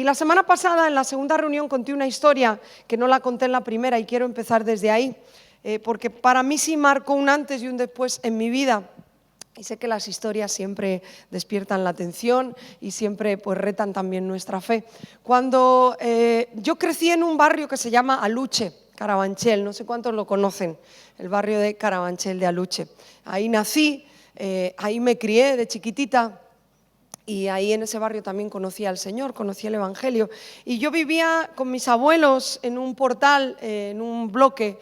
Y la semana pasada, en la segunda reunión, conté una historia que no la conté en la primera y quiero empezar desde ahí, porque para mí sí marcó un antes y un después en mi vida. Y sé que las historias siempre despiertan la atención y siempre pues retan también nuestra fe. Cuando yo crecí en un barrio que se llama Aluche, Carabanchel, no sé cuántos lo conocen, el barrio de Carabanchel de Aluche. Ahí nací, ahí me crié de chiquitita. Y ahí en ese barrio también conocí al Señor, conocí el Evangelio. Y yo vivía con mis abuelos en un portal, en un bloque.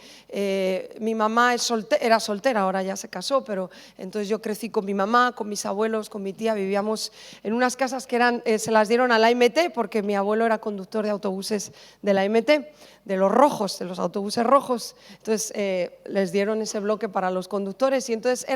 Mi mamá era soltera, ahora ya se casó, pero entonces yo crecí con mi mamá, con mis abuelos, con mi tía. Vivíamos en unas casas que se las dieron a la AMT, porque mi abuelo era conductor de autobuses de la AMT, de los rojos, de los autobuses rojos. Entonces les dieron ese bloque para los conductores. Y entonces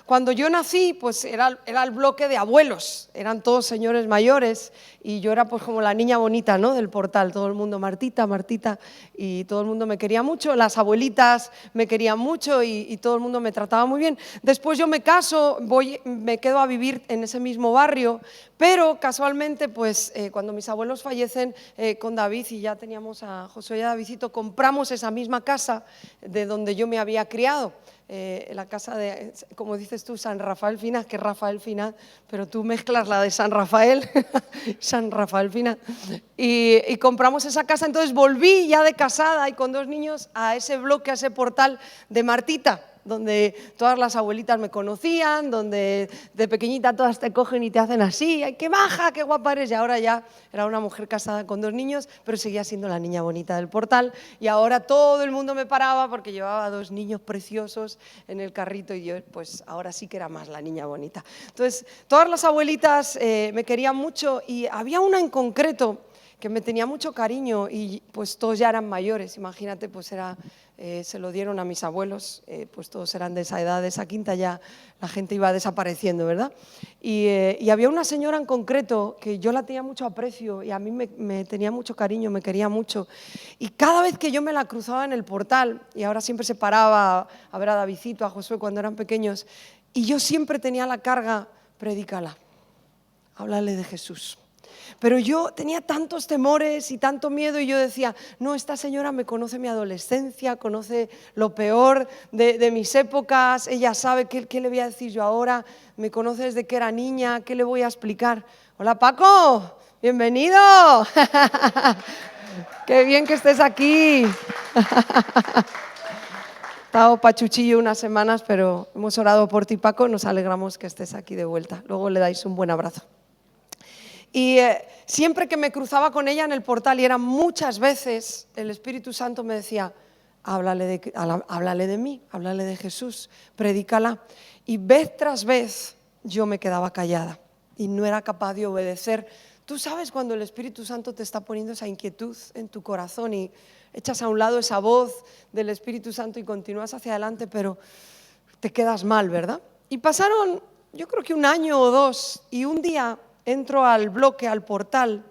cuando yo nací, pues era el bloque de abuelos. Eran todos señores mayores y yo era pues como la niña bonita, ¿no?, del portal. Todo el mundo, Martita, Martita, y todo el mundo me quería mucho. Las abuelitas me querían mucho y todo el mundo me trataba muy bien. Después yo me caso, me quedo a vivir en ese mismo barrio, pero casualmente pues cuando mis abuelos fallecen, con David, y ya teníamos a Josué y a Davidito, compramos esa misma casa de donde yo me había criado. La casa de, como dices tú, San Rafael Finas, que es Rafael Finas, pero tú mezclas la de San Rafael, San Rafael Finas, y compramos esa casa. Entonces volví ya de casada y con 2 niños a ese bloque, a ese portal de Martita, donde todas las abuelitas me conocían, donde de pequeñita todas te cogen y te hacen así, ¡ay, qué maja, qué guapa eres! Y ahora ya era una mujer casada con 2 niños, pero seguía siendo la niña bonita del portal. Y ahora todo el mundo me paraba porque llevaba 2 niños preciosos en el carrito y yo pues ahora sí que era más la niña bonita. Entonces todas las abuelitas me querían mucho y había una en concreto que me tenía mucho cariño y pues todos ya eran mayores, imagínate, pues se lo dieron a mis abuelos, pues todos eran de esa edad, de esa quinta, ya la gente iba desapareciendo, ¿verdad? Y había una señora en concreto que yo la tenía mucho aprecio y a mí me tenía mucho cariño, me quería mucho. Y cada vez que yo me la cruzaba en el portal, y ahora siempre se paraba a ver a Davidito, a Josué cuando eran pequeños, y yo siempre tenía la carga, predícala, háblale de Jesús. Pero yo tenía tantos temores y tanto miedo y yo decía, no, esta señora me conoce mi adolescencia, conoce lo peor de mis épocas, ella sabe qué le voy a decir yo ahora, me conoce desde que era niña, ¿qué le voy a explicar? Hola Paco, bienvenido. Qué bien que estés aquí. He estado pachuchillo unas semanas, pero hemos orado por ti, Paco, nos alegramos que estés aquí de vuelta. Luego le dais un buen abrazo. Y siempre que me cruzaba con ella en el portal, y eran muchas veces, el Espíritu Santo me decía, háblale de mí, háblale de Jesús, predícala. Y vez tras vez yo me quedaba callada y no era capaz de obedecer. Tú sabes cuando el Espíritu Santo te está poniendo esa inquietud en tu corazón y echas a un lado esa voz del Espíritu Santo y continúas hacia adelante, pero te quedas mal, ¿verdad? Y pasaron, yo creo que 1 año o 2, y un día entro al bloque, al portal,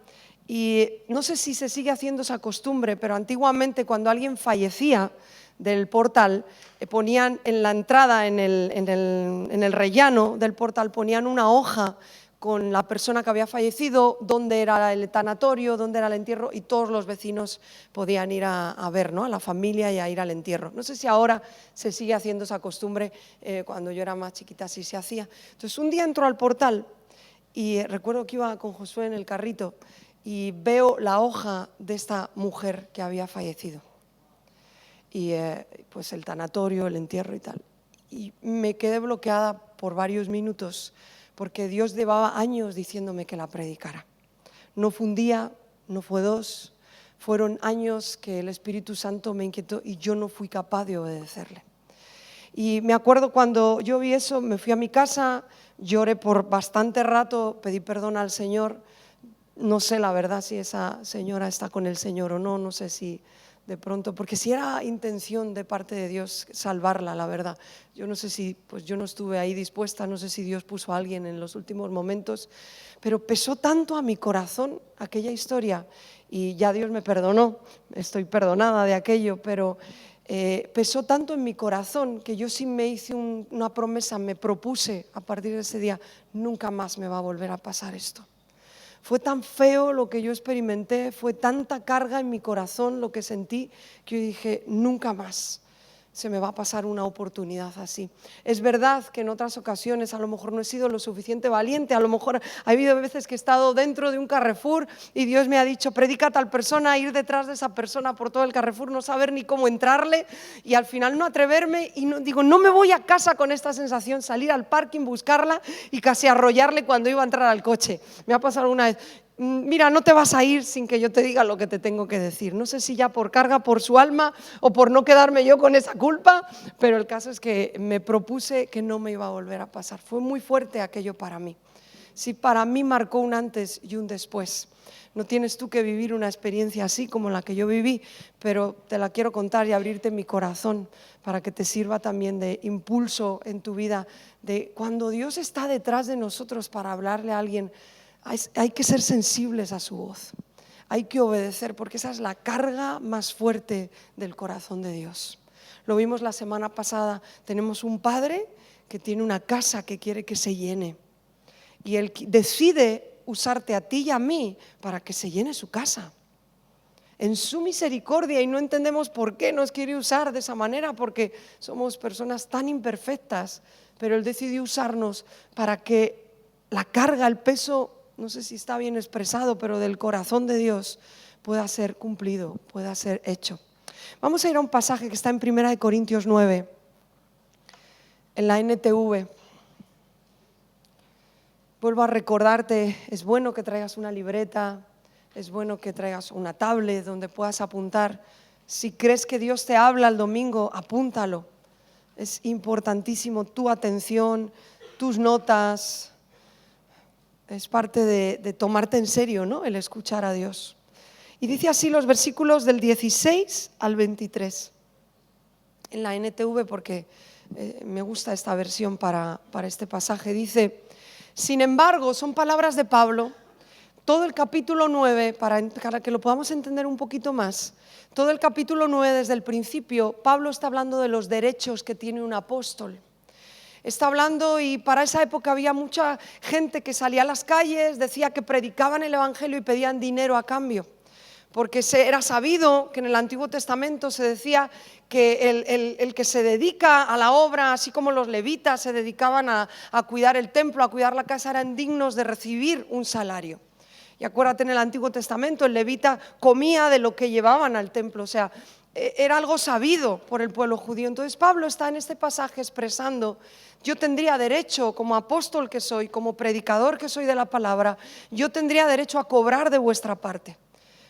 y no sé si se sigue haciendo esa costumbre, pero antiguamente cuando alguien fallecía del portal, ponían en la entrada, en el rellano del portal, ponían una hoja con la persona que había fallecido, dónde era el tanatorio, dónde era el entierro, y todos los vecinos podían ir a ver, ¿no?, a la familia y a ir al entierro. No sé si ahora se sigue haciendo esa costumbre, cuando yo era más chiquita sí se hacía. Entonces un día entro al portal y recuerdo que iba con Josué en el carrito y veo la hoja de esta mujer que había fallecido. Y pues el tanatorio, el entierro y tal. Y me quedé bloqueada por varios minutos porque Dios llevaba años diciéndome que la predicara. No fue un día, no fue 2, fueron años que el Espíritu Santo me inquietó y yo no fui capaz de obedecerle. Y me acuerdo cuando yo vi eso, me fui a mi casa, lloré por bastante rato, pedí perdón al Señor. No sé la verdad si esa señora está con el Señor o no, no sé si de pronto, porque si era intención de parte de Dios salvarla, la verdad. Yo no sé si, pues yo no estuve ahí dispuesta, no sé si Dios puso a alguien en los últimos momentos, pero pesó tanto a mi corazón aquella historia y ya Dios me perdonó, estoy perdonada de aquello, pero pesó tanto en mi corazón que yo sí me hice una promesa, me propuse a partir de ese día, nunca más me va a volver a pasar esto. Fue tan feo lo que yo experimenté, fue tanta carga en mi corazón lo que sentí, que yo dije, nunca más se me va a pasar una oportunidad así. Es verdad que en otras ocasiones a lo mejor no he sido lo suficiente valiente, a lo mejor ha habido veces que he estado dentro de un Carrefour y Dios me ha dicho, predica a tal persona, ir detrás de esa persona por todo el Carrefour, no saber ni cómo entrarle y al final no atreverme y digo, no me voy a casa con esta sensación, salir al parking, buscarla y casi arrollarle cuando iba a entrar al coche. Me ha pasado alguna vez. Mira, no te vas a ir sin que yo te diga lo que te tengo que decir. No sé si ya por carga por su alma o por no quedarme yo con esa culpa, pero el caso es que me propuse que no me iba a volver a pasar. Fue muy fuerte aquello para mí. Sí, para mí marcó un antes y un después. No tienes tú que vivir una experiencia así como la que yo viví, pero te la quiero contar y abrirte mi corazón para que te sirva también de impulso en tu vida, de cuando Dios está detrás de nosotros para hablarle a alguien. Hay que ser sensibles a su voz, hay que obedecer porque esa es la carga más fuerte del corazón de Dios. Lo vimos la semana pasada, tenemos un padre que tiene una casa que quiere que se llene y él decide usarte a ti y a mí para que se llene su casa. En su misericordia, y no entendemos por qué nos quiere usar de esa manera, porque somos personas tan imperfectas, pero Él decidió usarnos para que la carga, el peso, no sé si está bien expresado, pero del corazón de Dios pueda ser cumplido, pueda ser hecho. Vamos a ir a un pasaje que está en 1 Corintios 9, en la NTV. Vuelvo a recordarte, es bueno que traigas una libreta, es bueno que traigas una tablet donde puedas apuntar. Si crees que Dios te habla el domingo, apúntalo. Es importantísimo tu atención, tus notas. Es parte de tomarte en serio, ¿no?, el escuchar a Dios. Y dice así los versículos del 16 al 23 en la NTV, porque me gusta esta versión para este pasaje. Dice, sin embargo, son palabras de Pablo, todo el capítulo 9, para que lo podamos entender un poquito más, todo el capítulo 9 desde el principio, Pablo está hablando de los derechos que tiene un apóstol. Está hablando, y para esa época había mucha gente que salía a las calles, decía que predicaban el evangelio y pedían dinero a cambio, porque era sabido que en el Antiguo Testamento se decía que el que se dedica a la obra, así como los levitas se dedicaban a cuidar el templo, a cuidar la casa, eran dignos de recibir un salario. Y acuérdate, en el Antiguo Testamento el levita comía de lo que llevaban al templo, o sea, era algo sabido por el pueblo judío. Entonces Pablo está en este pasaje expresando, yo tendría derecho, como apóstol que soy, como predicador que soy de la palabra, yo tendría derecho a cobrar de vuestra parte,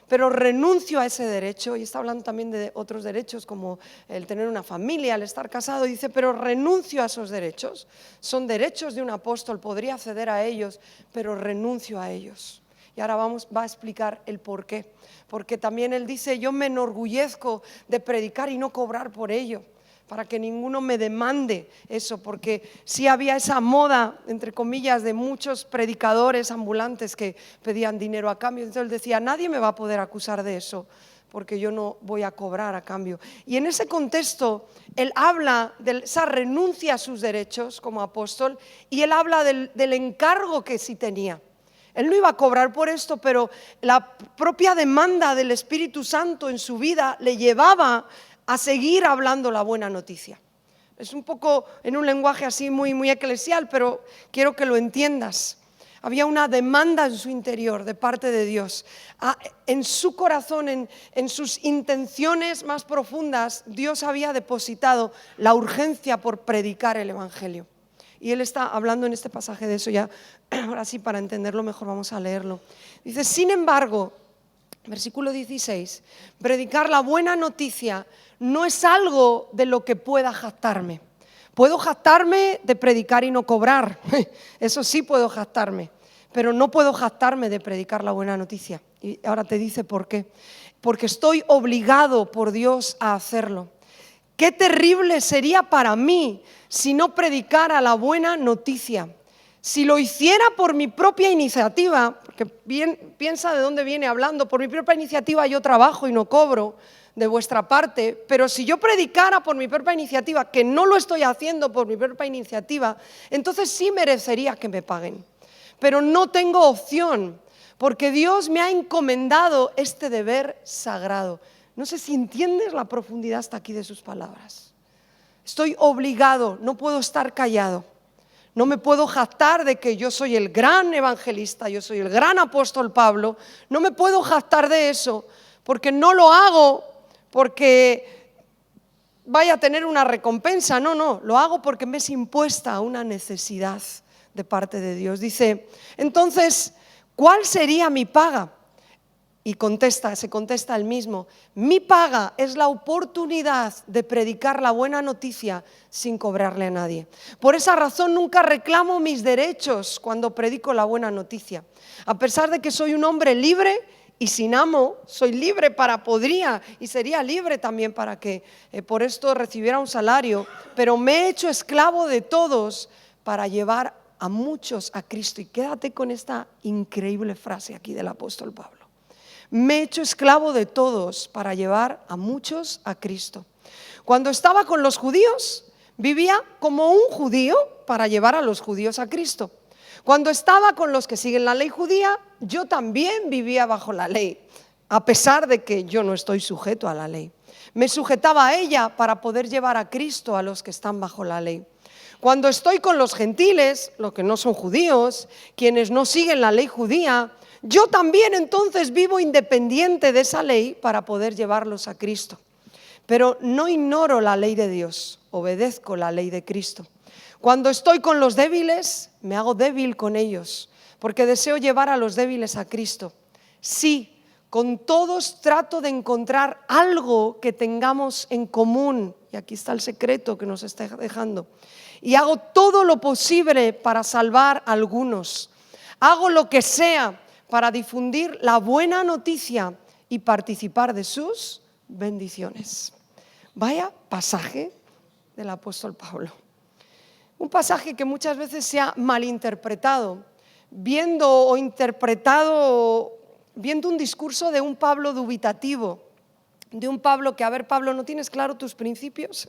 pero renuncio a ese derecho. Y está hablando también de otros derechos como el tener una familia, el estar casado. Dice, pero renuncio a esos derechos, son derechos de un apóstol, podría acceder a ellos, pero renuncio a ellos. Y ahora va a explicar el por qué. Porque también él dice, yo me enorgullezco de predicar y no cobrar por ello, para que ninguno me demande eso, porque sí había esa moda, entre comillas, de muchos predicadores ambulantes que pedían dinero a cambio. Entonces él decía, nadie me va a poder acusar de eso, porque yo no voy a cobrar a cambio. Y en ese contexto, él habla de esa renuncia a sus derechos como apóstol, y él habla del encargo que sí tenía. Él no iba a cobrar por esto, pero la propia demanda del Espíritu Santo en su vida le llevaba a seguir hablando la buena noticia. Es un poco en un lenguaje así muy eclesial, pero quiero que lo entiendas. Había una demanda en su interior de parte de Dios. En su corazón, en sus intenciones más profundas, Dios había depositado la urgencia por predicar el Evangelio. Y él está hablando en este pasaje de eso ya. Ahora sí, para entenderlo mejor vamos a leerlo. Dice, sin embargo, versículo 16, predicar la buena noticia no es algo de lo que pueda jactarme. Puedo jactarme de predicar y no cobrar, eso sí puedo jactarme, pero no puedo jactarme de predicar la buena noticia. Y ahora te dice por qué. Porque estoy obligado por Dios a hacerlo. Qué terrible sería para mí si no predicara la buena noticia. Si lo hiciera por mi propia iniciativa, porque piensa de dónde viene hablando, por mi propia iniciativa yo trabajo y no cobro de vuestra parte, pero si yo predicara por mi propia iniciativa, que no lo estoy haciendo por mi propia iniciativa, entonces sí merecería que me paguen. Pero no tengo opción, porque Dios me ha encomendado este deber sagrado. No sé si entiendes la profundidad hasta aquí de sus palabras. Estoy obligado, no puedo estar callado. No me puedo jactar de que yo soy el gran evangelista, yo soy el gran apóstol Pablo. No me puedo jactar de eso, porque no lo hago porque vaya a tener una recompensa. No, lo hago porque me es impuesta una necesidad de parte de Dios. Dice, entonces, ¿cuál sería mi paga? Y se contesta él mismo, mi paga es la oportunidad de predicar la buena noticia sin cobrarle a nadie. Por esa razón nunca reclamo mis derechos cuando predico la buena noticia. A pesar de que soy un hombre libre y sin amo, soy libre podría y sería libre también para que por esto recibiera un salario, pero me he hecho esclavo de todos para llevar a muchos a Cristo. Y quédate con esta increíble frase aquí del apóstol Pablo. Me he hecho esclavo de todos para llevar a muchos a Cristo. Cuando estaba con los judíos, vivía como un judío para llevar a los judíos a Cristo. Cuando estaba con los que siguen la ley judía, yo también vivía bajo la ley, a pesar de que yo no estoy sujeto a la ley. Me sujetaba a ella para poder llevar a Cristo a los que están bajo la ley. Cuando estoy con los gentiles, los que no son judíos, quienes no siguen la ley judía, yo también entonces vivo independiente de esa ley para poder llevarlos a Cristo. Pero no ignoro la ley de Dios, obedezco la ley de Cristo. Cuando estoy con los débiles, me hago débil con ellos, porque deseo llevar a los débiles a Cristo. Sí, con todos trato de encontrar algo que tengamos en común, y aquí está el secreto que nos está dejando, y hago todo lo posible para salvar a algunos. Hago lo que sea para difundir la buena noticia y participar de sus bendiciones. Vaya pasaje del apóstol Pablo. Un pasaje que muchas veces se ha malinterpretado, viendo un discurso de un Pablo dubitativo, de un Pablo que, a ver, Pablo, ¿no tienes claro tus principios?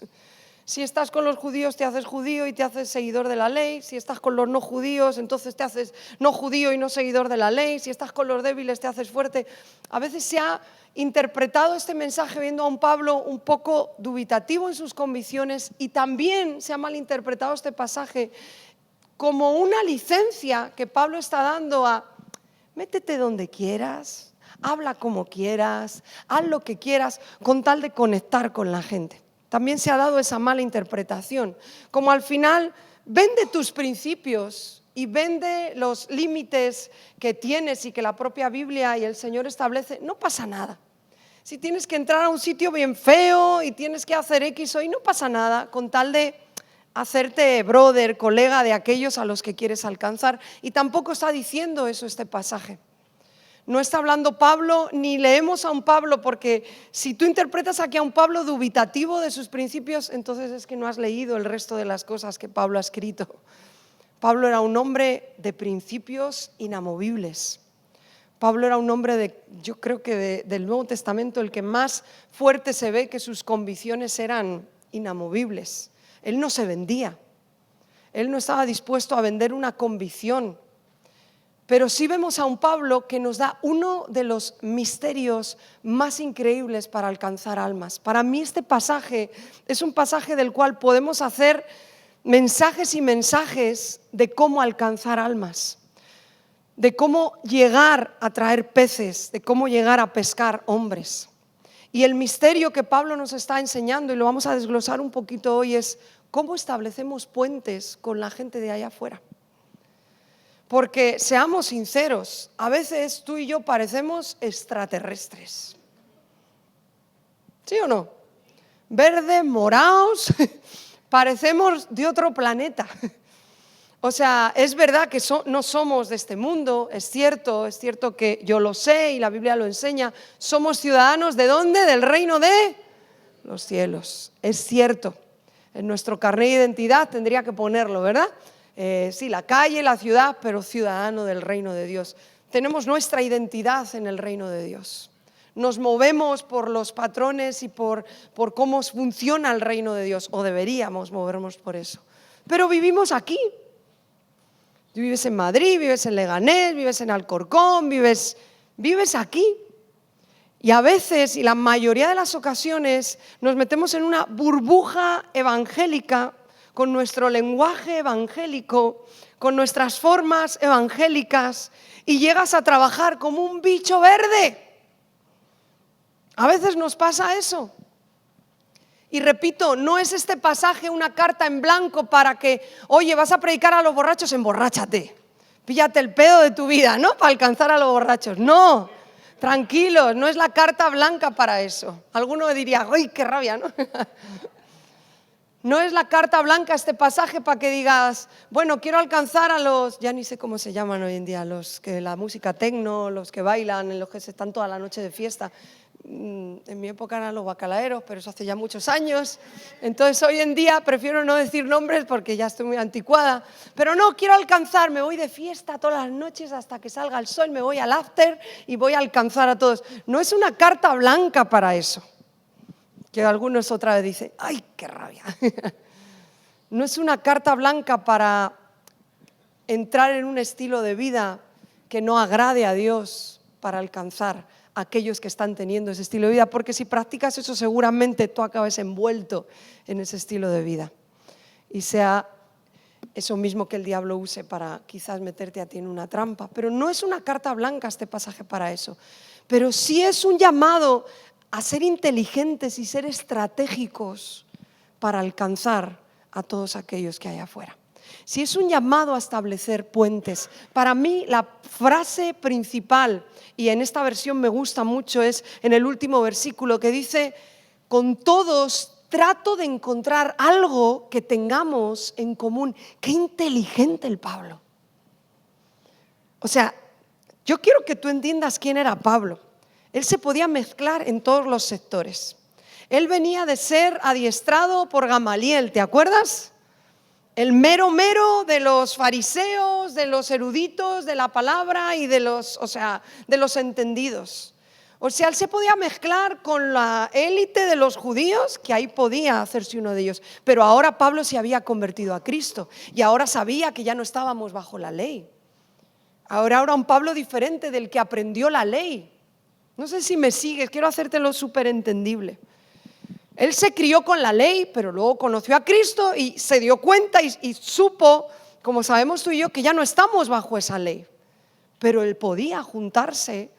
Si estás con los judíos te haces judío y te haces seguidor de la ley. Si estás con los no judíos, entonces te haces no judío y no seguidor de la ley. Si estás con los débiles te haces fuerte. A veces se ha interpretado este mensaje viendo a un Pablo un poco dubitativo en sus convicciones, y también se ha malinterpretado este pasaje como una licencia que Pablo está dando a métete donde quieras, habla como quieras, haz lo que quieras con tal de conectar con la gente. También se ha dado esa mala interpretación, como al final vende tus principios y vende los límites que tienes y que la propia Biblia y el Señor establece. No pasa nada. Si tienes que entrar a un sitio bien feo y tienes que hacer X o Y, no pasa nada, con tal de hacerte brother, colega de aquellos a los que quieres alcanzar. Y tampoco está diciendo eso este pasaje. No está hablando Pablo, ni leemos a un Pablo, porque si tú interpretas aquí a un Pablo dubitativo de sus principios, entonces es que no has leído el resto de las cosas que Pablo ha escrito. Pablo era un hombre de principios inamovibles. Pablo era un hombre yo creo que del Nuevo Testamento, el que más fuerte se ve que sus convicciones eran inamovibles. Él no se vendía, él no estaba dispuesto a vender una convicción. Pero sí vemos a un Pablo que nos da uno de los misterios más increíbles para alcanzar almas. Para mí este pasaje es un pasaje del cual podemos hacer mensajes y mensajes de cómo alcanzar almas, de cómo llegar a traer peces, de cómo llegar a pescar hombres. Y el misterio que Pablo nos está enseñando, y lo vamos a desglosar un poquito hoy, es cómo establecemos puentes con la gente de allá afuera. Porque seamos sinceros, a veces tú y yo parecemos extraterrestres. ¿Sí o no? Verdes, morados, parecemos de otro planeta. O sea, es verdad que no somos de este mundo, es cierto que yo lo sé y la Biblia lo enseña. Somos ciudadanos ¿de dónde? Del reino de los cielos. Es cierto, en nuestro carnet de identidad tendría que ponerlo, ¿verdad? Sí, la calle, la ciudad, pero ciudadano del reino de Dios. Tenemos nuestra identidad en el reino de Dios. Nos movemos por los patrones y por cómo funciona el reino de Dios, o deberíamos movernos por eso. Pero vivimos aquí. Vives en Madrid, vives en Leganés, vives en Alcorcón, vives aquí. Y a veces, y la mayoría de las ocasiones, nos metemos en una burbuja evangélica con nuestro lenguaje evangélico, con nuestras formas evangélicas, y llegas a trabajar como un bicho verde. A veces nos pasa eso. Y repito, no es este pasaje una carta en blanco para que, oye, vas a predicar a los borrachos, emborráchate. Píllate el pedo de tu vida, ¿no? Para alcanzar a los borrachos. No, tranquilos, no es la carta blanca para eso. Alguno diría, ¡ay, qué rabia!, ¿no? No es la carta blanca este pasaje para que digas, bueno, quiero alcanzar a los, ya ni sé cómo se llaman hoy en día, los que la música tecno, los que bailan, los que se están toda la noche de fiesta. En mi época eran los bacalaeros, pero eso hace ya muchos años. Entonces hoy en día prefiero no decir nombres porque ya estoy muy anticuada. Pero no, quiero alcanzar, me voy de fiesta todas las noches hasta que salga el sol, me voy al after y voy a alcanzar a todos. No es una carta blanca para eso. Que algunos otra vez dicen, ¡ay, qué rabia! No es una carta blanca para entrar en un estilo de vida que no agrade a Dios para alcanzar a aquellos que están teniendo ese estilo de vida, porque si practicas eso seguramente tú acabes envuelto en ese estilo de vida y sea eso mismo que el diablo use para quizás meterte a ti en una trampa. Pero no es una carta blanca este pasaje para eso, pero sí es un llamado a ser inteligentes y ser estratégicos para alcanzar a todos aquellos que hay afuera. Si es un llamado a establecer puentes, para mí la frase principal, y en esta versión me gusta mucho, es en el último versículo que dice, con todos trato de encontrar algo que tengamos en común. Qué inteligente el Pablo. O sea, yo quiero que tú entiendas quién era Pablo. Él se podía mezclar en todos los sectores. Él venía de ser adiestrado por Gamaliel, ¿te acuerdas? El mero de los fariseos, de los eruditos de la palabra y de los entendidos. O sea, él se podía mezclar con la élite de los judíos, que ahí podía hacerse uno de ellos. Pero ahora Pablo se había convertido a Cristo y ahora sabía que ya no estábamos bajo la ley. Ahora un Pablo diferente del que aprendió la ley. No sé si me sigues, quiero hacértelo súper entendible. Él se crió con la ley, pero luego conoció a Cristo y se dio cuenta y supo, como sabemos tú y yo, que ya no estamos bajo esa ley. Pero él podía juntarse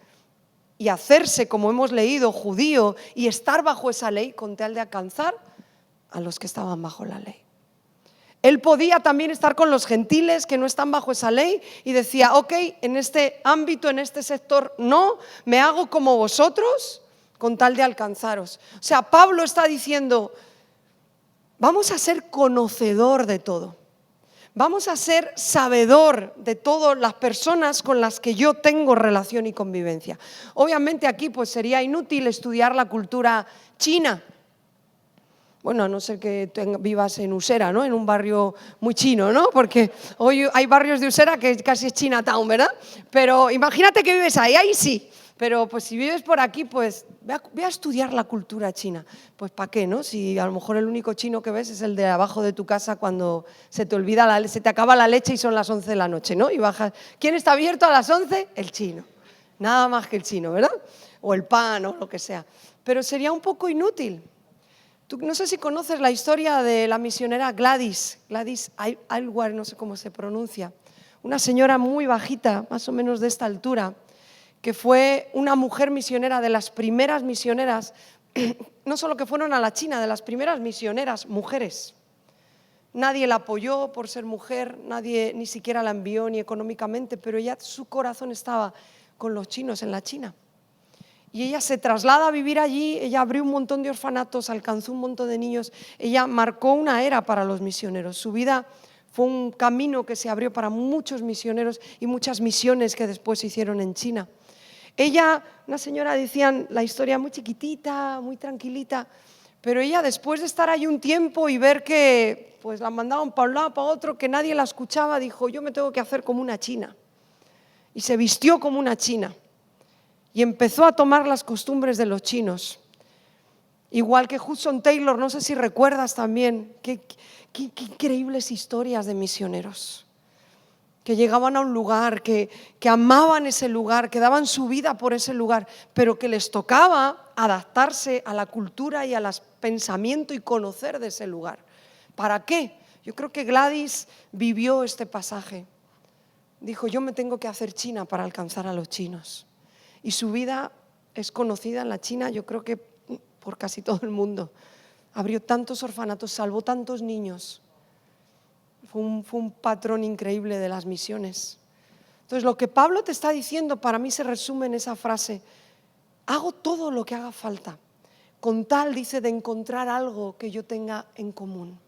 y hacerse, como hemos leído, judío y estar bajo esa ley con tal de alcanzar a los que estaban bajo la ley. Él podía también estar con los gentiles que no están bajo esa ley y decía, ok, en este ámbito, en este sector, no, me hago como vosotros con tal de alcanzaros. O sea, Pablo está diciendo, vamos a ser conocedor de todo. Vamos a ser sabedor de todas las personas con las que yo tengo relación y convivencia. Obviamente aquí pues sería inútil estudiar la cultura china. Bueno, a no ser que vivas en Usera, ¿no? En un barrio muy chino, ¿no? Porque hoy hay barrios de Usera que casi es Chinatown, ¿verdad? Pero imagínate que vives ahí sí. Pero pues si vives por aquí, pues ve a estudiar la cultura china. Pues ¿para qué, no? Si a lo mejor el único chino que ves es el de abajo de tu casa cuando se te acaba la leche y son las 11 de la noche, ¿no? Y bajas. ¿Quién está abierto a las 11? El chino. Nada más que el chino, ¿verdad? O el pan o lo que sea. Pero sería un poco inútil. Tú no sé si conoces la historia de la misionera Gladys Aylward, no sé cómo se pronuncia, una señora muy bajita, más o menos de esta altura, que fue una mujer misionera, de las primeras misioneras, no solo que fueron a la China, de las primeras misioneras mujeres. Nadie la apoyó por ser mujer, nadie ni siquiera la envió ni económicamente, pero ella, su corazón estaba con los chinos en la China. Y ella se traslada a vivir allí, ella abrió un montón de orfanatos, alcanzó un montón de niños, ella marcó una era para los misioneros. Su vida fue un camino que se abrió para muchos misioneros y muchas misiones que después se hicieron en China. Ella, una señora, decían la historia muy chiquitita, muy tranquilita, pero ella después de estar allí un tiempo y ver que pues la mandaban para un lado, para otro, que nadie la escuchaba, dijo, yo me tengo que hacer como una china. Y se vistió como una china. Y empezó a tomar las costumbres de los chinos. Igual que Hudson Taylor, no sé si recuerdas también, qué increíbles historias de misioneros. que llegaban a un lugar, que amaban ese lugar, que daban su vida por ese lugar, pero que les tocaba adaptarse a la cultura y al pensamiento y conocer de ese lugar. ¿Para qué? Yo creo que Gladys vivió este pasaje. Dijo, yo me tengo que hacer china para alcanzar a los chinos. Y su vida es conocida en la China, yo creo que por casi todo el mundo. Abrió tantos orfanatos, salvó tantos niños. Fue un patrón increíble de las misiones. Entonces, lo que Pablo te está diciendo para mí se resume en esa frase: hago todo lo que haga falta, con tal, dice, de encontrar algo que yo tenga en común.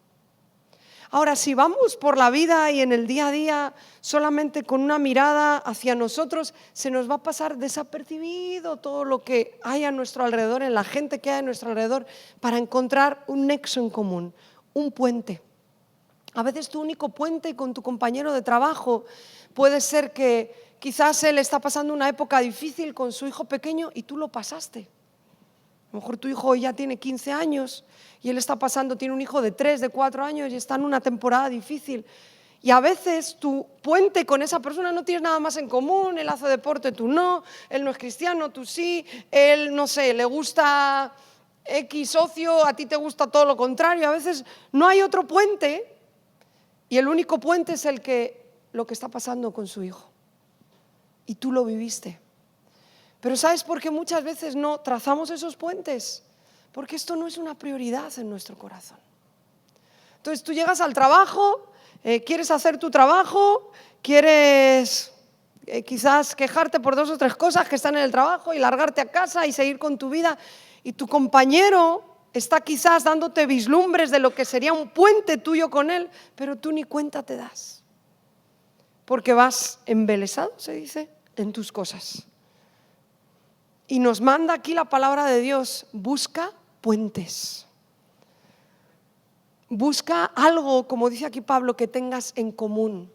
Ahora, si vamos por la vida y en el día a día solamente con una mirada hacia nosotros, se nos va a pasar desapercibido todo lo que hay a nuestro alrededor, en la gente que hay a nuestro alrededor, para encontrar un nexo en común, un puente. A veces tu único puente con tu compañero de trabajo puede ser que quizás él está pasando una época difícil con su hijo pequeño y tú lo pasaste. A lo mejor tu hijo ya tiene 15 años y él tiene un hijo de 3, de 4 años y está en una temporada difícil. Y a veces tu puente con esa persona no tienes nada más en común, él hace deporte, tú no, él no es cristiano, tú sí, él, no sé, le gusta X ocio, a ti te gusta todo lo contrario. A veces no hay otro puente y el único puente es lo que está pasando con su hijo. Y tú lo viviste. Pero ¿sabes por qué muchas veces no trazamos esos puentes? Porque esto no es una prioridad en nuestro corazón. Entonces tú llegas al trabajo, quieres hacer tu trabajo, quieres quizás quejarte por 2 o 3 cosas que están en el trabajo y largarte a casa y seguir con tu vida, y tu compañero está quizás dándote vislumbres de lo que sería un puente tuyo con él, pero tú ni cuenta te das, porque vas embelesado, se dice, en tus cosas. Y nos manda aquí la palabra de Dios: busca puentes. Busca algo, como dice aquí Pablo, que tengas en común.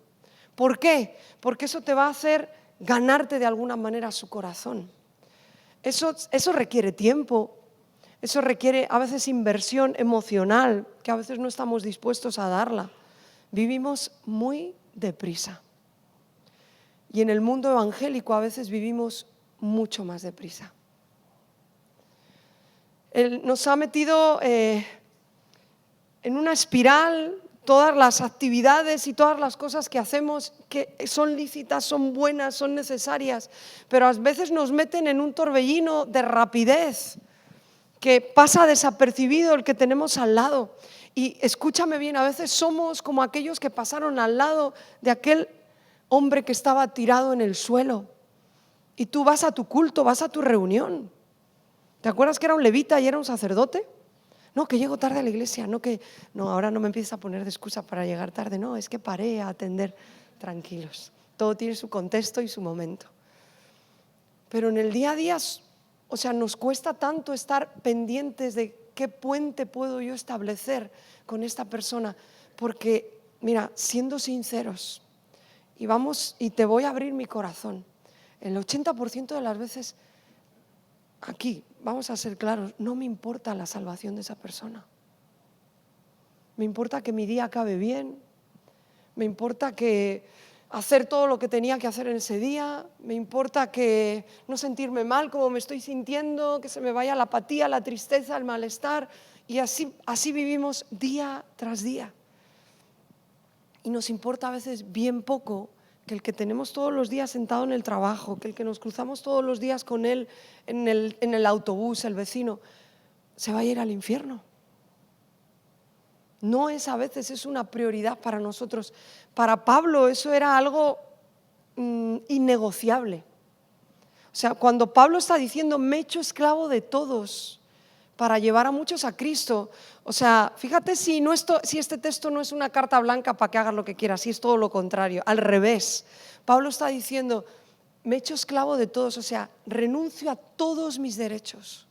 ¿Por qué? Porque eso te va a hacer ganarte de alguna manera su corazón. Eso requiere tiempo, eso requiere a veces inversión emocional, que a veces no estamos dispuestos a darla. Vivimos muy deprisa. Y en el mundo evangélico a veces vivimos mucho más deprisa. Él nos ha metido en una espiral todas las actividades y todas las cosas que hacemos, que son lícitas, son buenas, son necesarias, pero a veces nos meten en un torbellino de rapidez que pasa desapercibido el que tenemos al lado. Y escúchame bien, a veces somos como aquellos que pasaron al lado de aquel hombre que estaba tirado en el suelo. Y tú vas a tu culto, vas a tu reunión. ¿Te acuerdas que era un levita y era un sacerdote? No, que llego tarde a la iglesia, no, ahora no me empieces a poner de excusa para llegar tarde, no, es que paré a atender. Tranquilos, todo tiene su contexto y su momento. Pero en el día a día, nos cuesta tanto estar pendientes de qué puente puedo yo establecer con esta persona, porque, mira, siendo sinceros, y te voy a abrir mi corazón, el 80% de las veces, aquí, vamos a ser claros, no me importa la salvación de esa persona. Me importa que mi día acabe bien, me importa que hacer todo lo que tenía que hacer en ese día, me importa que no sentirme mal como me estoy sintiendo, que se me vaya la apatía, la tristeza, el malestar, y así vivimos día tras día. Y nos importa a veces bien poco que el que tenemos todos los días sentado en el trabajo, que el que nos cruzamos todos los días con él en el autobús, el vecino, se va a ir al infierno. No es a veces, es una prioridad para nosotros. Para Pablo eso era algo innegociable. O sea, cuando Pablo está diciendo, me he hecho esclavo de todos para llevar a muchos a Cristo. O sea, fíjate si este texto no es una carta blanca para que hagas lo que quieras, si es todo lo contrario, al revés. Pablo está diciendo, me he hecho esclavo de todos, o sea, renuncio a todos mis derechos.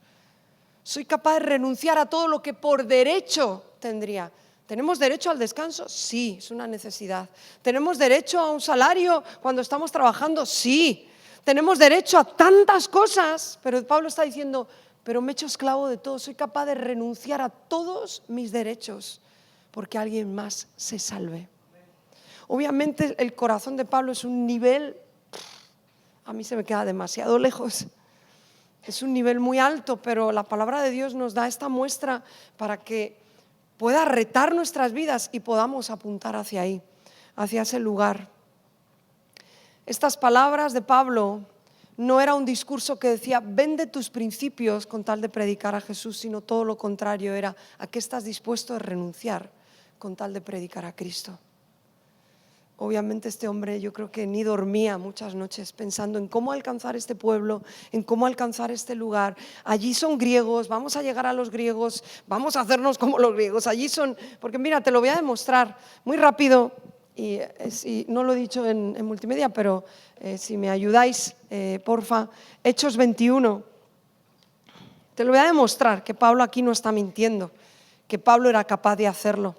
Soy capaz de renunciar a todo lo que por derecho tendría. ¿Tenemos derecho al descanso? Sí, es una necesidad. ¿Tenemos derecho a un salario cuando estamos trabajando? Sí. Tenemos derecho a tantas cosas, pero Pablo está diciendo, pero me he hecho esclavo de todo, soy capaz de renunciar a todos mis derechos porque alguien más se salve. Obviamente el corazón de Pablo es un nivel, a mí se me queda demasiado lejos, es un nivel muy alto, pero la palabra de Dios nos da esta muestra para que pueda retar nuestras vidas y podamos apuntar hacia ahí, hacia ese lugar. Estas palabras de Pablo no era un discurso que decía vende tus principios con tal de predicar a Jesús, sino todo lo contrario, era a qué estás dispuesto a renunciar con tal de predicar a Cristo. Obviamente este hombre yo creo que ni dormía muchas noches pensando en cómo alcanzar este pueblo, en cómo alcanzar este lugar. Allí son griegos, vamos a llegar a los griegos, vamos a hacernos como los griegos. Allí son, porque mira, te lo voy a demostrar muy rápido y no lo he dicho en multimedia, pero si me ayudáis, porfa, Hechos 21. Te lo voy a demostrar que Pablo aquí no está mintiendo, que Pablo era capaz de hacerlo.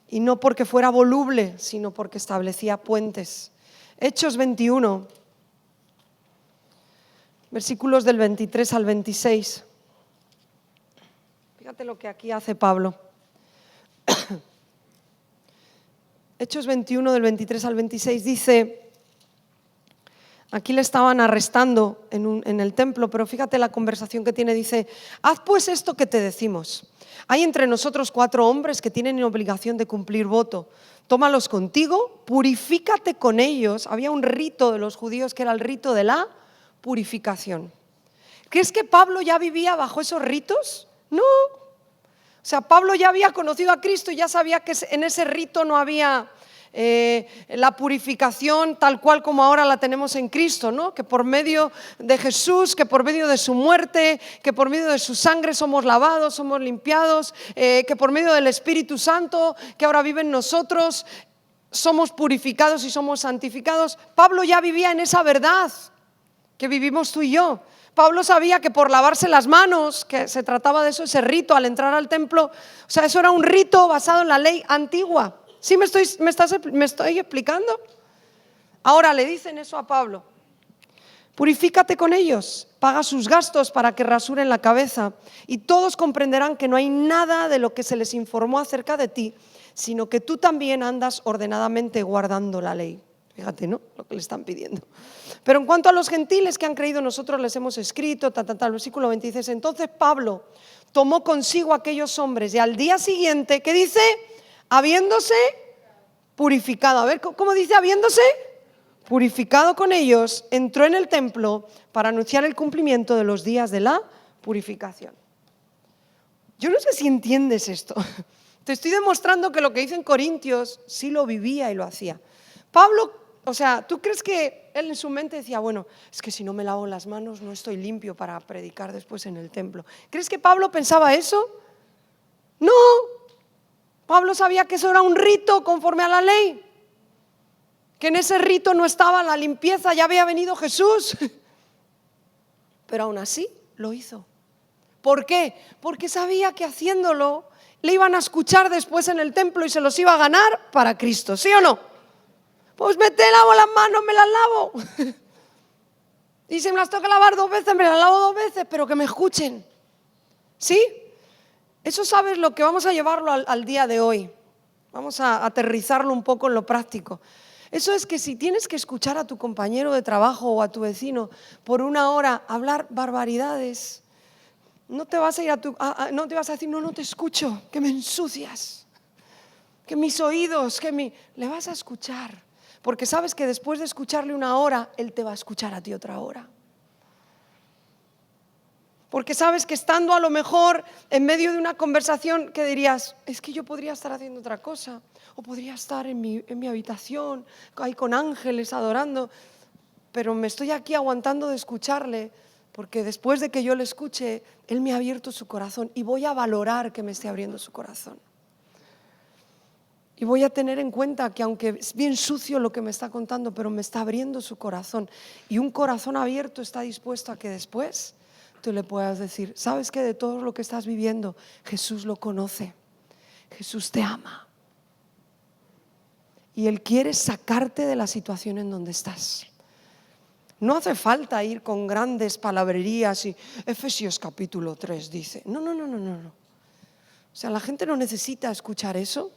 Y no porque fuera voluble, sino porque establecía puentes. Hechos 21, versículos del 23 al 26. Fíjate lo que aquí hace Pablo. Hechos 21 del 23 al 26 dice, aquí le estaban arrestando en el templo, pero fíjate la conversación que tiene, dice, haz pues esto que te decimos. Hay entre nosotros 4 hombres que tienen obligación de cumplir voto. Tómalos contigo, purifícate con ellos. Había un rito de los judíos que era el rito de la purificación. ¿Crees que Pablo ya vivía bajo esos ritos? No. O sea, Pablo ya había conocido a Cristo y ya sabía que en ese rito no había la purificación tal cual como ahora la tenemos en Cristo, ¿no? Que por medio de Jesús, que por medio de su muerte, que por medio de su sangre somos lavados, somos limpiados, que por medio del Espíritu Santo que ahora vive en nosotros somos purificados y somos santificados. Pablo ya vivía en esa verdad que vivimos tú y yo. Pablo sabía que por lavarse las manos, que se trataba de eso, ese rito al entrar al templo, o sea, eso era un rito basado en la ley antigua. ¿Sí me estoy explicando? Ahora le dicen eso a Pablo. Purifícate con ellos, paga sus gastos para que rasuren la cabeza y todos comprenderán que no hay nada de lo que se les informó acerca de ti, sino que tú también andas ordenadamente guardando la ley. Fíjate, ¿no? Lo que le están pidiendo. Pero en cuanto a los gentiles que han creído, nosotros les hemos escrito, el versículo 20 dice, entonces Pablo tomó consigo a aquellos hombres y al día siguiente, ¿qué dice? Habiéndose purificado. A ver, ¿cómo dice? Habiéndose purificado con ellos, entró en el templo para anunciar el cumplimiento de los días de la purificación. Yo no sé si entiendes esto. Te estoy demostrando que lo que dice en Corintios sí lo vivía y lo hacía. Pablo, o sea, ¿tú crees que él en su mente decía, bueno, es que si no me lavo las manos no estoy limpio para predicar después en el templo? ¿Crees que Pablo pensaba eso? No. Pablo sabía que eso era un rito conforme a la ley, que en ese rito no estaba la limpieza, ya había venido Jesús, pero aún así lo hizo. ¿Por qué? Porque sabía que haciéndolo le iban a escuchar después en el templo y se los iba a ganar para Cristo, ¿sí o no? Pues me lavo las manos, me las lavo. Y si me las tengo que lavar 2 veces, me las lavo 2 veces, pero que me escuchen. ¿Sí? Eso sabes lo que vamos a llevarlo al día de hoy. Vamos a aterrizarlo un poco en lo práctico. Eso es que si tienes que escuchar a tu compañero de trabajo o a tu vecino por 1 hora hablar barbaridades, no te vas a ir no te vas a decir, no te escucho, que me ensucias, que mis oídos, le vas a escuchar. Porque sabes que después de escucharle 1 hora, él te va a escuchar a ti otra hora. Porque sabes que estando a lo mejor en medio de una conversación que dirías, es que yo podría estar haciendo otra cosa, o podría estar en mi habitación, ahí con ángeles adorando, pero me estoy aquí aguantando de escucharle, porque después de que yo le escuche, él me ha abierto su corazón y voy a valorar que me esté abriendo su corazón. Y voy a tener en cuenta que aunque es bien sucio lo que me está contando, pero me está abriendo su corazón. Y un corazón abierto está dispuesto a que después tú le puedas decir, ¿sabes qué? De todo lo que estás viviendo, Jesús lo conoce. Jesús te ama. Y Él quiere sacarte de la situación en donde estás. No hace falta ir con grandes palabrerías y Efesios capítulo 3 dice. No. O sea, la gente no necesita escuchar eso.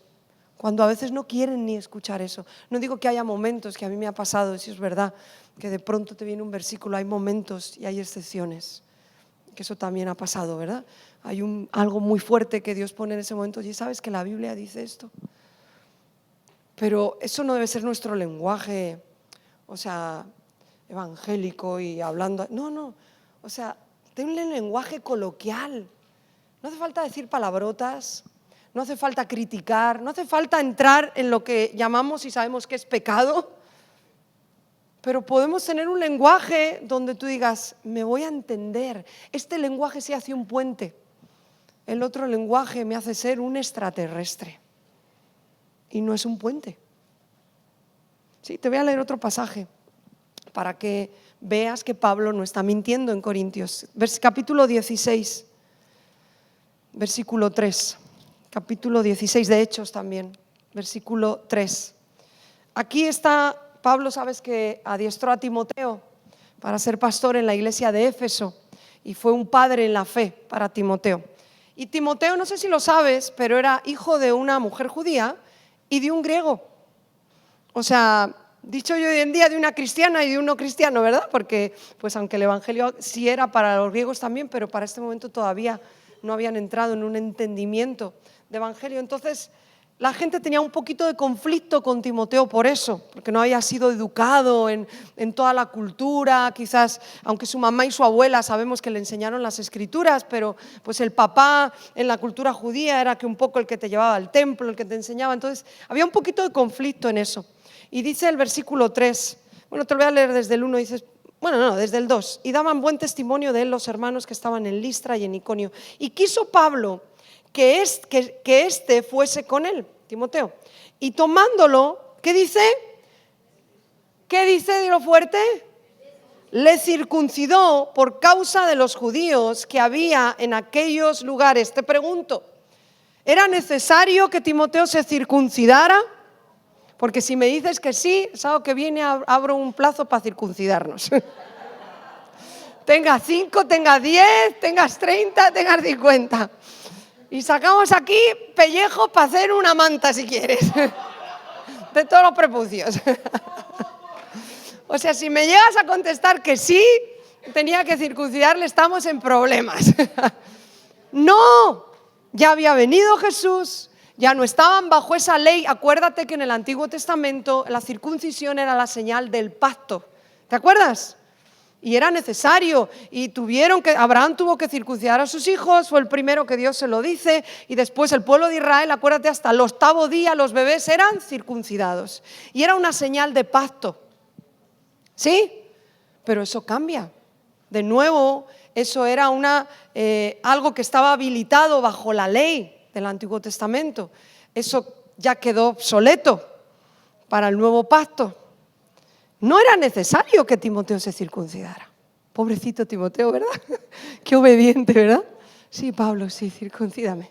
cuando a veces no quieren ni escuchar eso. No digo que haya momentos, que a mí me ha pasado, si es verdad, que de pronto te viene un versículo, hay momentos y hay excepciones, que eso también ha pasado, ¿verdad? Hay algo muy fuerte que Dios pone en ese momento, y sabes que la Biblia dice esto. Pero eso no debe ser nuestro lenguaje, o sea, evangélico y hablando. No, o sea, ten un lenguaje coloquial. No hace falta decir palabrotas, no hace falta criticar, no hace falta entrar en lo que llamamos y sabemos que es pecado, pero podemos tener un lenguaje donde tú digas, me voy a entender. Este lenguaje sí hace un puente, el otro lenguaje me hace ser un extraterrestre y no es un puente. Sí, te voy a leer otro pasaje para que veas que Pablo no está mintiendo en Corintios. Capítulo 16, versículo 3. Capítulo 16 de Hechos también, versículo 3. Aquí está, Pablo, sabes que adiestró a Timoteo para ser pastor en la iglesia de Éfeso y fue un padre en la fe para Timoteo. Y Timoteo, no sé si lo sabes, pero era hijo de una mujer judía y de un griego. O sea, dicho hoy en día, de una cristiana y de un no cristiano, ¿verdad? Porque pues aunque el evangelio sí era para los griegos también, pero para este momento todavía no habían entrado en un entendimiento de evangelio. Entonces la gente tenía un poquito de conflicto con Timoteo por eso, porque no había sido educado en toda la cultura, quizás, aunque su mamá y su abuela sabemos que le enseñaron las escrituras, pero pues el papá en la cultura judía era que un poco el que te llevaba al templo, el que te enseñaba. Entonces había un poquito de conflicto en eso. Y dice el versículo 3, bueno, te lo voy a leer desde el 1, dices, bueno, no, desde el 2. Y daban buen testimonio de él los hermanos que estaban en Listra y en Iconio. Y quiso Pablo que éste fuese con él, Timoteo. Y tomándolo, ¿qué dice? ¿Qué dice? Dilo fuerte. Le circuncidó por causa de los judíos que había en aquellos lugares. Te pregunto, ¿era necesario que Timoteo se circuncidara? Porque si me dices que sí, sábado que viene abro un plazo para circuncidarnos. Tengas 5, tengas 10, tengas 30, tengas 50. Y sacamos aquí pellejo para hacer una manta si quieres. De todos los prepucios. O sea, si me llegas a contestar que sí, tenía que circuncidarle, estamos en problemas. No, ya había venido Jesús. Ya no estaban bajo esa ley. Acuérdate que en el Antiguo Testamento la circuncisión era la señal del pacto. ¿Te acuerdas? Y era necesario. Y Abraham tuvo que circuncidar a sus hijos. Fue el primero que Dios se lo dice. Y después el pueblo de Israel, acuérdate, hasta el 8º día los bebés eran circuncidados. Y era una señal de pacto. ¿Sí? Pero eso cambia. De nuevo, eso era algo que estaba habilitado bajo la ley del Antiguo Testamento. Eso ya quedó obsoleto para el nuevo pacto. No era necesario que Timoteo se circuncidara. Pobrecito Timoteo, ¿verdad? Qué obediente, ¿verdad? Sí, Pablo, sí, circuncídame.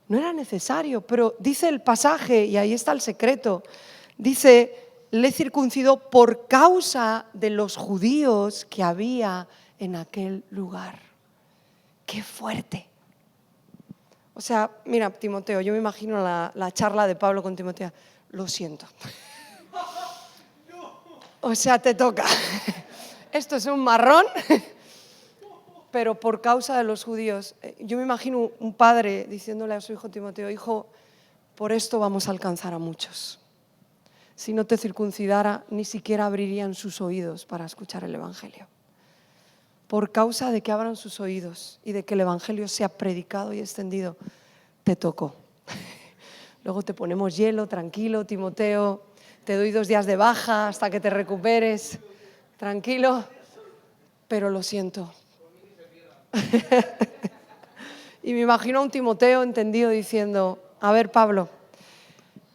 No era necesario, pero dice el pasaje, y ahí está el secreto, dice, le circuncidó por causa de los judíos que había en aquel lugar. ¡Qué fuerte! O sea, mira, Timoteo, yo me imagino la charla de Pablo con Timoteo. Lo siento. O sea, te toca. Esto es un marrón, pero por causa de los judíos. Yo me imagino un padre diciéndole a su hijo Timoteo, hijo, por esto vamos a alcanzar a muchos. Si no te circuncidara, ni siquiera abrirían sus oídos para escuchar el evangelio. Por causa de que abran sus oídos y de que el evangelio sea predicado y extendido, te tocó. Luego te ponemos hielo, tranquilo, Timoteo, te doy 2 días de baja hasta que te recuperes, tranquilo, pero lo siento. Y me imagino a un Timoteo entendido diciendo, a ver, Pablo,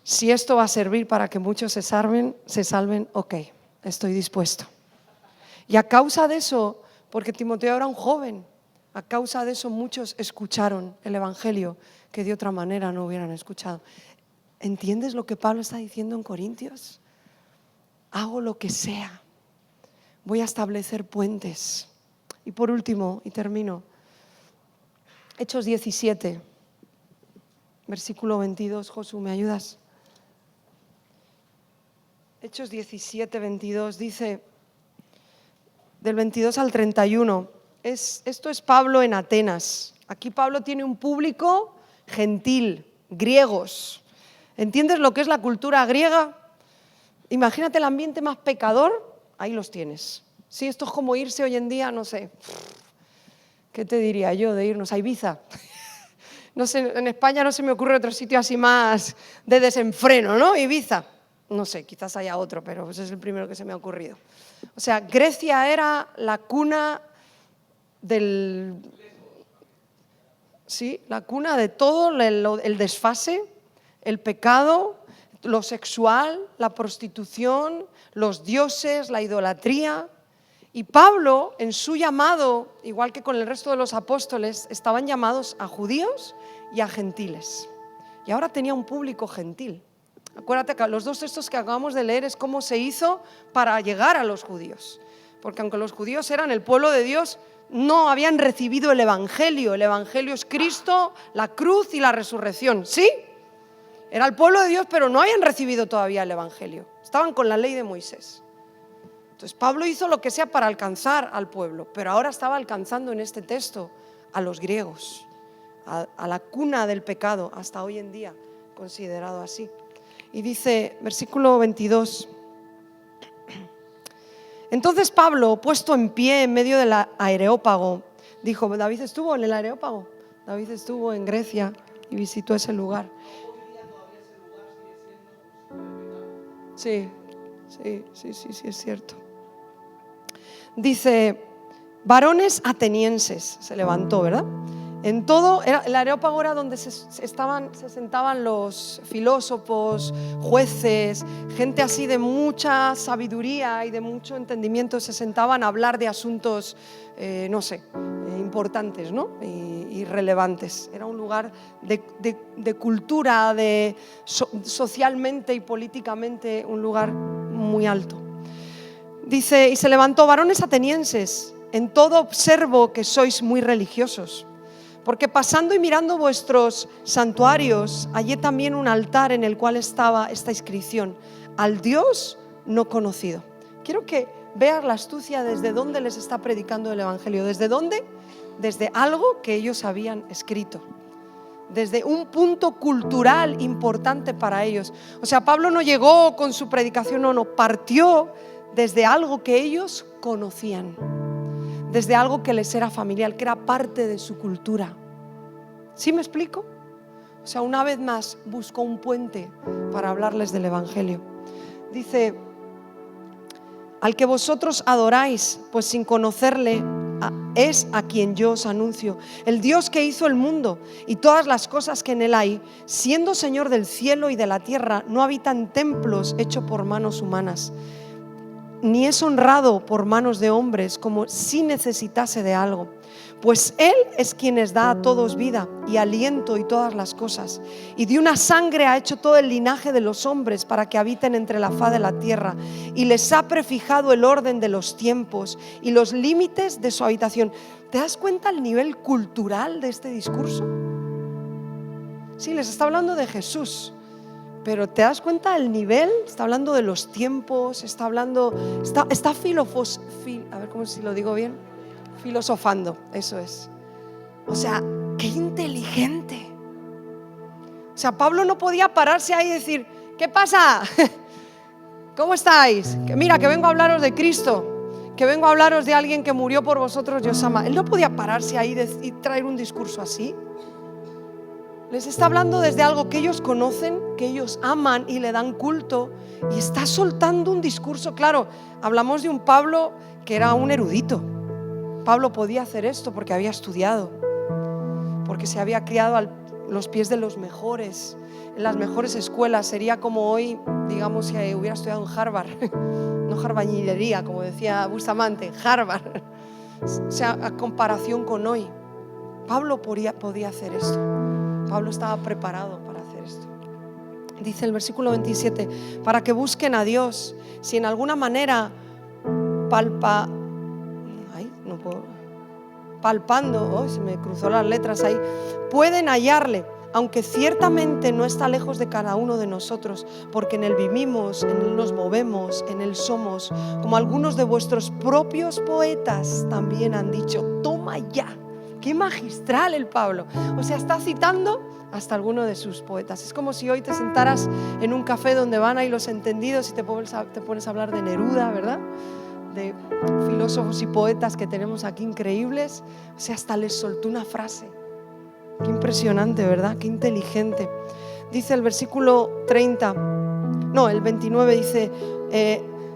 si esto va a servir para que muchos se salven, ok, estoy dispuesto. Y a causa de eso, porque Timoteo era un joven, a causa de eso muchos escucharon el evangelio que de otra manera no hubieran escuchado. ¿Entiendes lo que Pablo está diciendo en Corintios? Hago lo que sea, voy a establecer puentes. Y por último, y termino, Hechos 17. Versículo 22, Josu, ¿me ayudas? Hechos 17, 22, dice, del 22 al 31, esto es Pablo en Atenas. Aquí Pablo tiene un público gentil, griegos. ¿Entiendes lo que es la cultura griega? Imagínate el ambiente más pecador, ahí los tienes. Sí, esto es como irse hoy en día, no sé, ¿qué te diría yo de irnos a Ibiza? No sé, en España no se me ocurre otro sitio así más de desenfreno, ¿no? Ibiza. No sé, quizás haya otro, pero ese es el primero que se me ha ocurrido. O sea, Grecia era la cuna la cuna de todo el desfase, el pecado, lo sexual, la prostitución, los dioses, la idolatría. Y Pablo, en su llamado, igual que con el resto de los apóstoles, estaban llamados a judíos y a gentiles. Y ahora tenía un público gentil. Acuérdate que los dos textos que acabamos de leer es cómo se hizo para llegar a los judíos. Porque aunque los judíos eran el pueblo de Dios, no habían recibido el Evangelio. El Evangelio es Cristo, la cruz y la resurrección. ¿Sí? Era el pueblo de Dios, pero no habían recibido todavía el Evangelio. Estaban con la ley de Moisés. Entonces Pablo hizo lo que sea para alcanzar al pueblo, pero ahora estaba alcanzando en este texto a los griegos, a la cuna del pecado, hasta hoy en día considerado así. Y dice, versículo 22, entonces Pablo, puesto en pie en medio del Areópago, dijo, David estuvo en el Areópago, David estuvo en Grecia y visitó ese lugar. Sí, es cierto. Dice, varones atenienses, se levantó, ¿verdad? En todo, el Areópago era donde se sentaban los filósofos, jueces, gente así de mucha sabiduría y de mucho entendimiento, se sentaban a hablar de asuntos, importantes, ¿no? Y relevantes. Era un lugar de cultura, socialmente y políticamente un lugar muy alto. Dice, y se levantó, varones atenienses, en todo observo que sois muy religiosos, porque pasando y mirando vuestros santuarios, hallé también un altar en el cual estaba esta inscripción, al Dios no conocido. Quiero que veas la astucia desde dónde les está predicando el Evangelio. ¿Desde dónde? Desde algo que ellos habían escrito, desde un punto cultural importante para ellos. O sea, Pablo no llegó con su predicación, no, partió desde algo que ellos conocían, desde algo que les era familiar, que era parte de su cultura. ¿Sí me explico? O sea, una vez más buscó un puente para hablarles del Evangelio. Dice, al que vosotros adoráis, pues sin conocerle, es a quien yo os anuncio, el Dios que hizo el mundo y todas las cosas que en él hay, siendo Señor del cielo y de la tierra, no habita en templos hechos por manos humanas, ni es honrado por manos de hombres como si necesitase de algo, pues Él es quien les da a todos vida y aliento y todas las cosas, y de una sangre ha hecho todo el linaje de los hombres para que habiten entre la faz de la tierra, y les ha prefijado el orden de los tiempos y los límites de su habitación. ¿Te das cuenta el nivel cultural de este discurso? Sí, les está hablando de Jesús, pero ¿te das cuenta del nivel? Está hablando de los tiempos, está filosofando, eso es. O sea, qué inteligente. O sea, Pablo no podía pararse ahí y decir, ¿qué pasa? ¿Cómo estáis? Que mira, que vengo a hablaros de Cristo, que vengo a hablaros de alguien que murió por vosotros y os ama. Él no podía pararse ahí y traer un discurso así. Les está hablando desde algo que ellos conocen, que ellos aman y le dan culto, y está soltando un discurso. Claro, hablamos de un Pablo que era un erudito. Pablo podía hacer esto porque había estudiado, porque se había criado a los pies de los mejores, en las mejores escuelas. Sería como hoy, digamos, si hubiera estudiado en Harvard, no jarbañilería, como decía Bustamante, Harvard. O sea, a comparación con hoy, Pablo podía hacer esto. Pablo estaba preparado para hacer esto. Dice el versículo 27, para que busquen a Dios, si en alguna manera palpando, se me cruzó las letras ahí, pueden hallarle, aunque ciertamente no está lejos de cada uno de nosotros, porque en Él vivimos, en Él nos movemos, en Él somos, como algunos de vuestros propios poetas también han dicho. Toma ya, qué magistral el Pablo. O sea, está citando hasta alguno de sus poetas. Es como si hoy te sentaras en un café donde van ahí los entendidos y te pones a hablar de Neruda, ¿verdad? De filósofos y poetas que tenemos aquí increíbles. O sea, hasta les soltó una frase. Qué impresionante, ¿verdad? Qué inteligente. Dice el versículo 29 dice,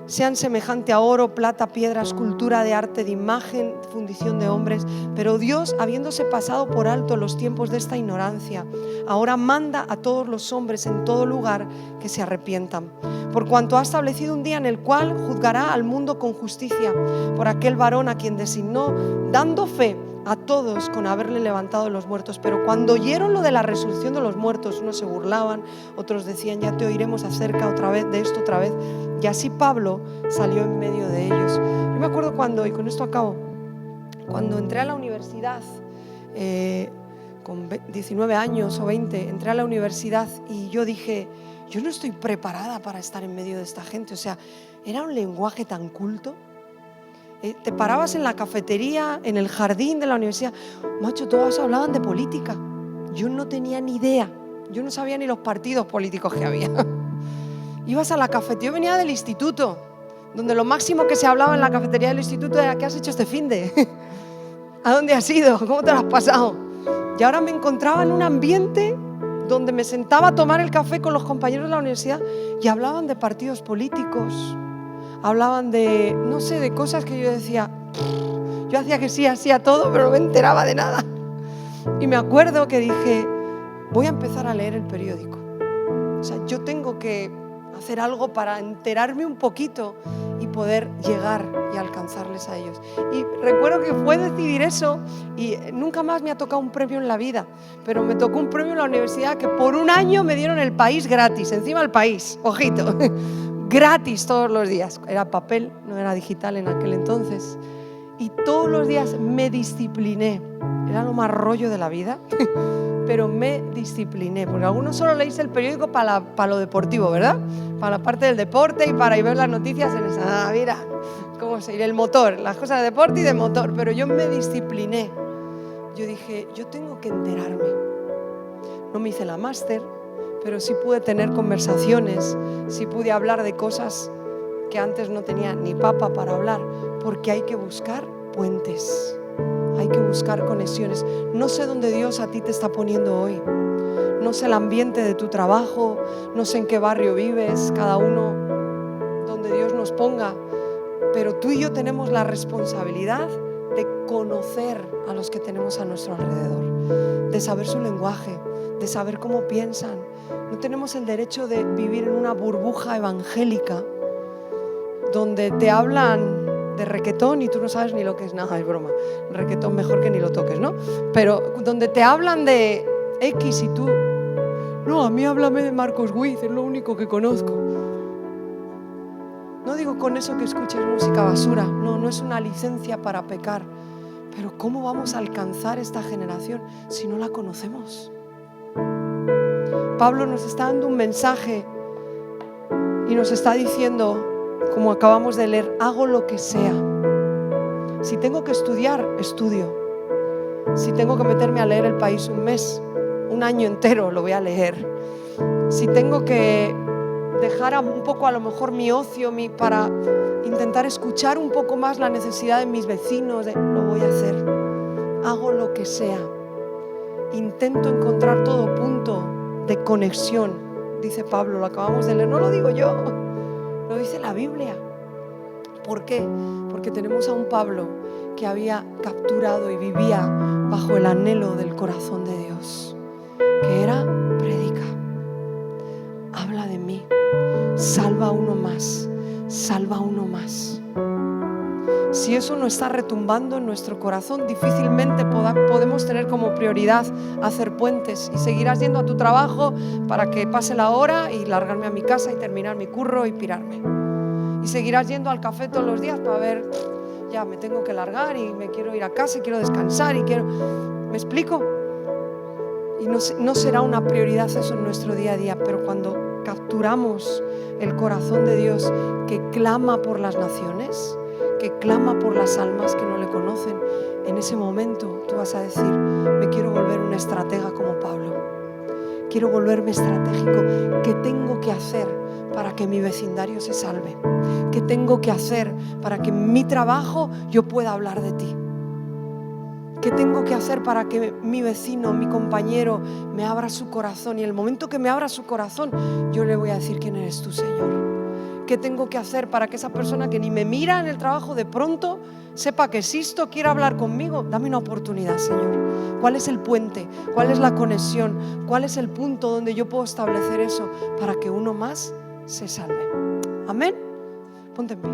sean semejante a oro, plata, piedra, escultura de arte de imagen, fundición de hombres. Pero Dios, habiéndose pasado por alto los tiempos de esta ignorancia, ahora manda a todos los hombres en todo lugar que se arrepientan. Por cuanto ha establecido un día en el cual juzgará al mundo con justicia, por aquel varón a quien designó, dando fe a todos con haberle levantado de los muertos. Pero cuando oyeron lo de la resurrección de los muertos, unos se burlaban, otros decían, ya te oiremos acerca otra vez de esto otra vez. Y así Pablo salió en medio de ellos. Yo me acuerdo cuando, y con esto acabo, cuando entré a la universidad, con 19 años o 20, entré a la universidad y yo dije, yo no estoy preparada para estar en medio de esta gente. O sea, era un lenguaje tan culto. Te parabas en la cafetería, en el jardín de la universidad, macho, todos hablaban de política. Yo no tenía ni idea, yo no sabía ni los partidos políticos que había. Ibas a la cafetería, yo venía del instituto, donde lo máximo que se hablaba en la cafetería del instituto era, ¿qué has hecho este finde? ¿A dónde has ido? ¿Cómo te lo has pasado? Y ahora me encontraba en un ambiente donde me sentaba a tomar el café con los compañeros de la universidad y hablaban de partidos políticos. Hablaban de, no sé, de cosas que yo decía, yo hacía que sí, hacía todo, pero no me enteraba de nada. Y me acuerdo que dije, voy a empezar a leer el periódico. O sea, yo tengo que hacer algo para enterarme un poquito y poder llegar y alcanzarles a ellos. Y recuerdo que fue decidir eso y nunca más me ha tocado un premio en la vida, pero me tocó un premio en la universidad que por un año me dieron El País gratis, encima El País, ojito. Gratis todos los días, era papel, no era digital en aquel entonces, y todos los días me discipliné, era lo más rollo de la vida, pero me discipliné, porque algunos solo leéis el periódico para lo deportivo, ¿verdad? Para la parte del deporte y para ir ver las noticias en esa, mira, cómo se irá el motor, las cosas de deporte y de motor, pero yo me discipliné, yo dije, yo tengo que enterarme, no me hice la máster, pero sí pude tener conversaciones, sí pude hablar de cosas que antes no tenía ni papa para hablar, porque hay que buscar puentes, hay que buscar conexiones. No sé dónde Dios a ti te está poniendo hoy, no sé el ambiente de tu trabajo, no sé en qué barrio vives, cada uno donde Dios nos ponga, pero tú y yo tenemos la responsabilidad de conocer a los que tenemos a nuestro alrededor, de saber su lenguaje, de saber cómo piensan. No tenemos el derecho de vivir en una burbuja evangélica donde te hablan de requetón y tú no sabes ni lo que es. Nada, es broma. El requetón mejor que ni lo toques, ¿no? Pero donde te hablan de X y tú, no, a mí háblame de Marcos Witt, es lo único que conozco. No digo con eso que escuches música basura, no es una licencia para pecar, pero ¿cómo vamos a alcanzar esta generación si no la conocemos? Pablo nos está dando un mensaje y nos está diciendo, como acabamos de leer, hago lo que sea. Si tengo que estudiar, estudio. Si tengo que meterme a leer El País un mes, un año entero lo voy a leer. Si tengo que dejar un poco a lo mejor mi ocio para intentar escuchar un poco más la necesidad de mis vecinos, lo voy a hacer. Hago lo que sea. Intento encontrar todo punto de conexión, dice Pablo, lo acabamos de leer, no lo digo yo, lo dice la Biblia. ¿Por qué? Porque tenemos a un Pablo que había capturado y vivía bajo el anhelo del corazón de Dios, que era predica, habla de mí, salva a uno más, salva a uno más. Si eso no está retumbando en nuestro corazón, difícilmente podemos tener como prioridad hacer puentes, y seguirás yendo a tu trabajo para que pase la hora y largarme a mi casa y terminar mi curro y pirarme. Y seguirás yendo al café todos los días para ver, ya me tengo que largar y me quiero ir a casa y quiero descansar y quiero... ¿Me explico? Y no será una prioridad eso en nuestro día a día, pero cuando capturamos el corazón de Dios que clama por las naciones, que clama por las almas que no le conocen, en ese momento tú vas a decir: me quiero volver una estratega como Pablo, quiero volverme estratégico. ¿Qué tengo que hacer para que mi vecindario se salve? ¿Qué tengo que hacer para que en mi trabajo yo pueda hablar de ti? ¿Qué tengo que hacer para que mi vecino, mi compañero me abra su corazón? Y en el momento que me abra su corazón, yo le voy a decir: ¿quién eres tú, Señor? ¿Qué tengo que hacer para que esa persona que ni me mira en el trabajo de pronto sepa que existo, quiera hablar conmigo? Dame una oportunidad, Señor. ¿Cuál es el puente? ¿Cuál es la conexión? ¿Cuál es el punto donde yo puedo establecer eso para que uno más se salve? Amén. Ponte en pie.